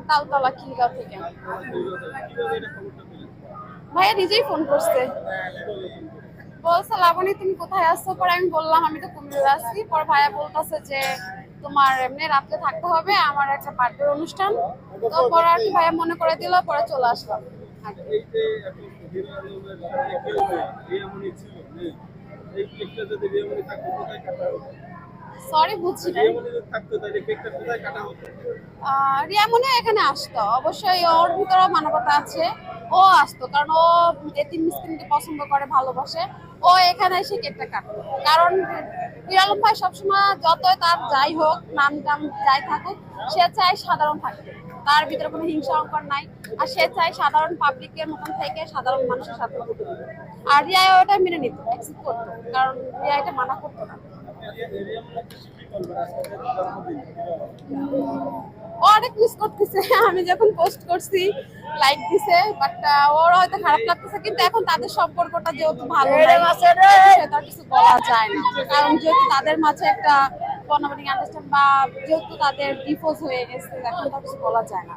তালতলা খিলগাঁও থেকে। ভাইয়া নিজেই ফোন করছে, বলছে লাবণী তুমি কোথায় আসছো? পরে আমি বললাম আমি তো কুমিল্লা আছি। পরে ভাইয়া বলতেছে যে তোমার এমনি রাত্রে থাকতে হবে, আমার একটা বার্থডে অনুষ্ঠান। তো পরে আর কি ভাইয়া মনে করে দিল, পরে চলে আসলাম। সরি বুঝছি না। রিয়া মনে হয় এখানে আসতো, অবশ্যই ওর ভিতরেও মানবতা আছে, ও আসতো কারণ ও এতিম মিসকিনকে পছন্দ করে, ভালোবাসে। ও এখানে এসে কেকটা কাটতো, কারণ হিরালম ভাই সবসময় যতই তার যাই হোক, নাম টাম যাই থাকুক, সে চায় সাধারণ থাকতে, তার ভিতরে কোনো হিংসা অঙ্কর নাই। আর সে চায় সাধারণ পাবলিকের মতন থেকে সাধারণ মানুষের সাথে থাকতে। আর রিয়া ওটা মেনে নিত, অ্যাকসেপ্ট করতো, কারণ রিয়া এটা মানা করতো না। ও অনেক মিস করতেছে, আমি যখন পোস্ট করছি লাইক দিছে, বাট ওর হয়তো খারাপ লাগতেছে। কিন্তু এখন তাদের সম্পর্কটা যেহেতু ভালো নাই, সেটা কিছু বলা যায় না, কারণ যেহেতু তাদের মাঝে একটা বনাবনি আন্ডারস্ট্যান্ড বা যেহেতু তাদের ডিভোর্স হয়ে গেছে, এখন তো কিছু বলা যায় না।